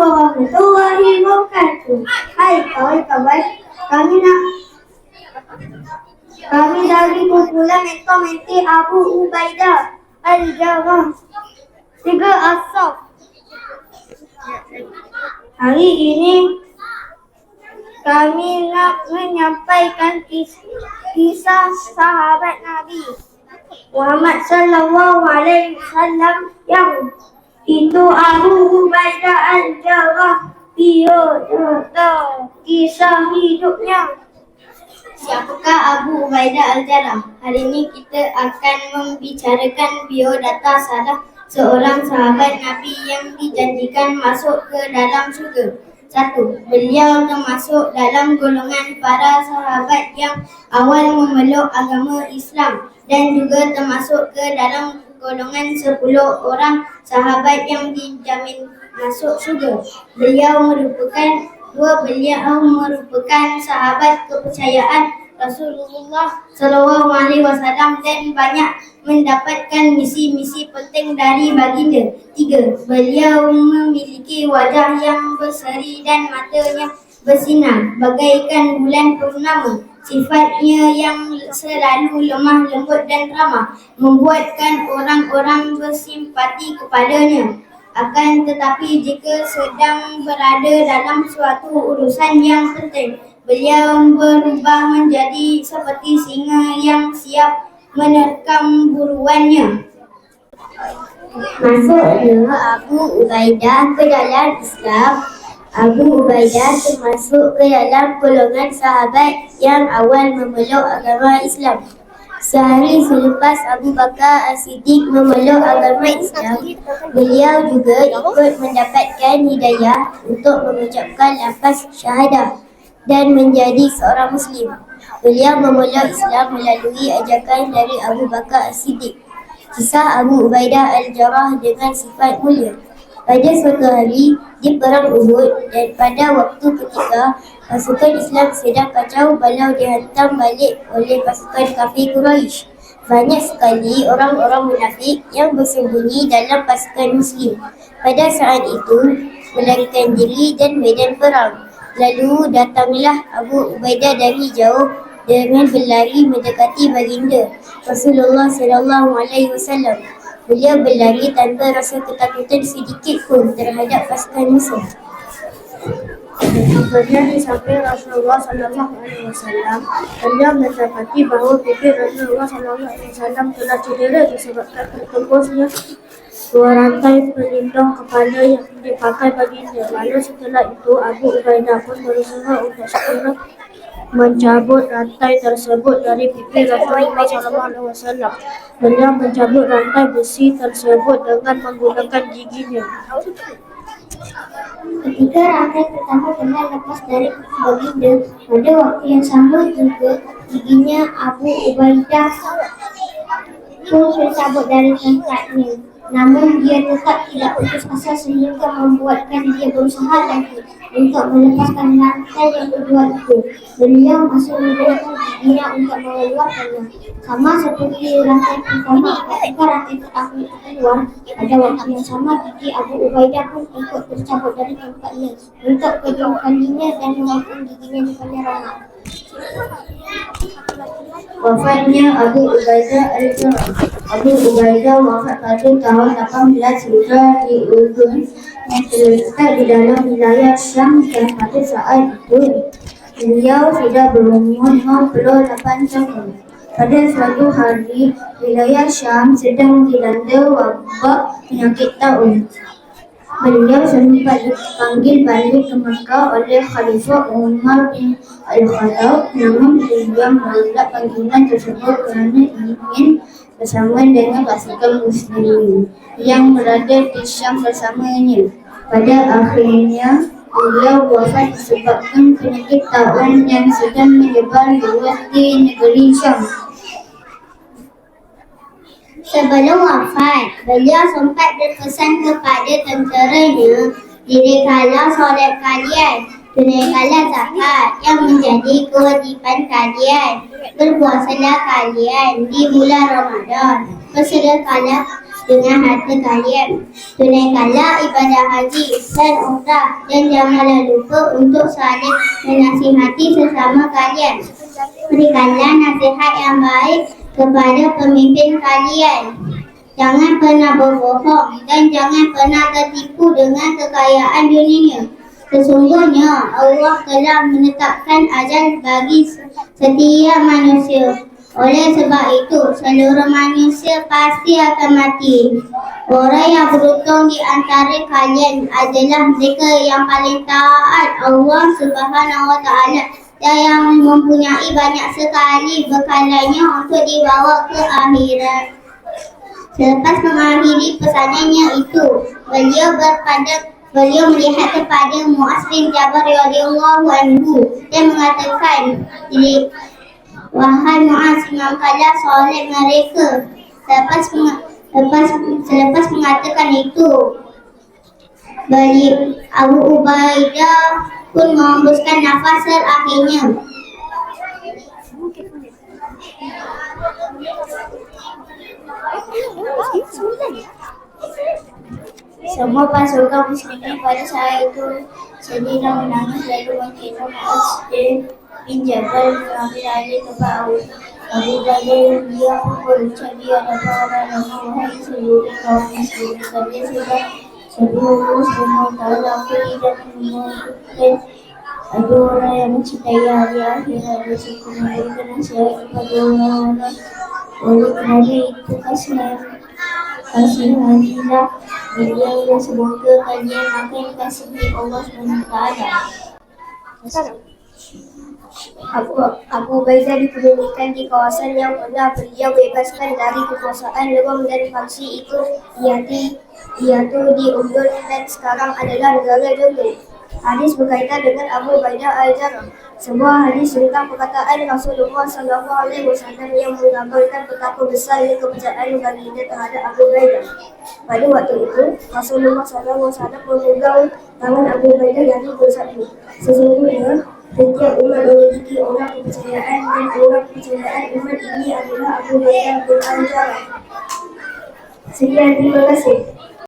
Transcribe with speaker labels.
Speaker 1: warahmatullahi wabarakatuh. Hai kawan-kawan, kami dari kumpulan mentor-menti Abu Ubaidah Al-Jarrah 3 As-Saff. Hari ini kami nak menyampaikan kisah sahabat Nabi Muhammad sallallahu alaihi wasallam yang itu Abu Ubaidah Al-Jarrah. Kisah hidupnya. Siapakah Abu Ubaidah Al-Jarrah? Hari ini kita akan membicarakan biodata salah seorang sahabat Nabi yang dijanjikan masuk ke dalam syurga. 1. Beliau termasuk dalam golongan para sahabat yang awal memeluk agama Islam dan juga termasuk ke dalam golongan 10 orang sahabat yang dijamin masuk syurga. Beliau merupakan sahabat kepercayaan Rasulullah SAW dan banyak mendapatkan misi-misi penting dari baginda. 3. Beliau memiliki wajah yang berseri dan matanya bersinar bagaikan bulan purnama. Sifatnya yang selalu lemah lembut dan ramah membuatkan orang-orang bersimpati kepadanya. Akan tetapi jika sedang berada dalam suatu urusan yang penting, beliau berubah menjadi seperti singa yang siap menerkam buruannya. Masuknya Abu Ubaidah ke dalam Islam. Abu Ubaidah termasuk ke dalam golongan sahabat yang awal memeluk agama Islam. Sehari selepas Abu Bakar As-Siddiq memeluk agama Islam, beliau juga ikut mendapatkan hidayah untuk mengucapkan lafaz syahadah dan menjadi seorang Muslim. Beliau memeluk Islam melalui ajakan dari Abu Bakar As-Siddiq. Kisah Abu Ubaidah Al-Jarrah dengan sifat mulia. Pada suatu hari di perang Uhud dan pada waktu ketika pasukan Islam sedang kacau balau dihantam balik oleh pasukan kafir Quraisy. Banyak sekali orang-orang munafik yang bersembunyi dalam pasukan Muslim. Pada saat itu melarikan diri dan medan perang. Lalu datanglah Abu Ubaidah dari jauh dengan berlari mendekati baginda Rasulullah SAW. Beliau berlari tanpa rasa ketakutan sedikit pun terhadap pasukan musuh. Kemudian di samping Rasulullah SAW, beliau mendapati bahawa pipi Rasulullah SAW telah cedera disebabkan tertembusnya dua rantai pelindung kepala yang dipakai baginda. Lalu setelah itu Abu Ubaidah pun berusaha untuk segera mencabut rantai tersebut dari pipi Rasulullah SAW. Beliau mencabut rantai besi tersebut dengan menggunakan giginya. Ketika rantai pertama telah lepas dari pipi baginda, pada waktu yang sama juga giginya Abu Ubaidah pun tercabut dari tempatnya. Namun dia tetap tidak putus asa sehingga membuatkan dia berusaha lagi untuk melepaskan rantai yang kedua itu. Beliau masih menggunakan giginya untuk mengeluarkannya. Sama seperti rantai pertama, ketika rantai terakhir itu keluar, pada waktu yang sama gigi Abu Ubaidah pun ikut tercabut dari tempatnya untuk kedua kalinya dan memakan giginya di penerangan. Wafatnya Abu Ubaidah Al-Jarrah. Abu Ubaidah wafat pada tahun 18 Hijrah di Urdun yang terletak di dalam wilayah Syam dan pada saat itu beliau sudah berumur 58 tahun. Pada suatu hari, wilayah Syam sedang dilanda wabak penyakit taun. Beliau sempat dipanggil balik ke Mekah oleh Khalifah Umar bin Al-Khattab, namun beliau menolak panggilan tersebut kerana ingin bersama dengan pasukan Muslimin yang berada di Syam bersamanya. Pada akhirnya, beliau wafat disebabkan penyakit taun yang sedang menyebar luas di negeri Syam. Sebelum wafat, beliau sempat berpesan kepada tenteranya, dirikanlah solat kalian, tunaikanlah zakat yang menjadi kewajipan kalian, berpuasalah kalian di bulan Ramadan, bersedekahlah dengan harta kalian. Tunaikanlah ibadah haji dan umrah dan janganlah lupa untuk saling menasihati sesama kalian. Berikanlah nasihat yang baik kepada pemimpin kalian. Jangan pernah berbohong dan jangan pernah tertipu dengan kekayaan dunia. Sesungguhnya Allah telah menetapkan ajal bagi setiap manusia. Oleh sebab itu, seluruh manusia pasti akan mati. Orang yang beruntung di antara kalian adalah mereka yang paling taat Allah Subhanahu Wa Taala dan yang mempunyai banyak sekali bekalannya untuk dibawa ke akhirat. Selepas mengakhiri pesanannya itu, beliau melihat kepada Muaz bin Jabal radhiyallahu anhu dan mengatakan, "Wahai Muaz, imamkanlah solat mereka." Selepas mengatakan itu, Abu Ubaidah pun menghembuskan nafas terakhirnya. Semua pasukan muslimin pada saat itu sedih dan menangis lalu menghina Muaz bin Jabal mengambil alih tempat Abu Bakar. Dia pun berucap di hadapan orang ramai, "Wahai seluruh kaum muslimin, kalian sudah seluruh semua tahu aku tidak menemukan ada orang yang mencintai hari akhirat dan suka memberikan nasihat kepada orang-orang. Oleh kerana itu kasihanilah beliau dan semoga kalian akan dikasihi Allah SWT." Abu Ubaidah dikebumikan di kawasan yang pernah beliau bebaskan dari kekuasaan Rom dan faksi itu yaitu di Urdun dan sekarang adalah negara Jordan. Hadis berkaitan dengan Abu Ubaidah al-Jarrah. Sebuah hadis tentang perkataan Rasulullah SAW yang menggambarkan betapa besarnya kepercayaan baginda terhadap Abu Ubaidah. Pada waktu itu, Rasulullah SAW memegang tangan Abu Ubaidah yang bersabda, "Sesungguhnya setiap umat memiliki orang kepercayaan dan orang kepercayaan umat ini adalah Abu Ubaidah bin al-Jarrah." Sekian, terima kasih.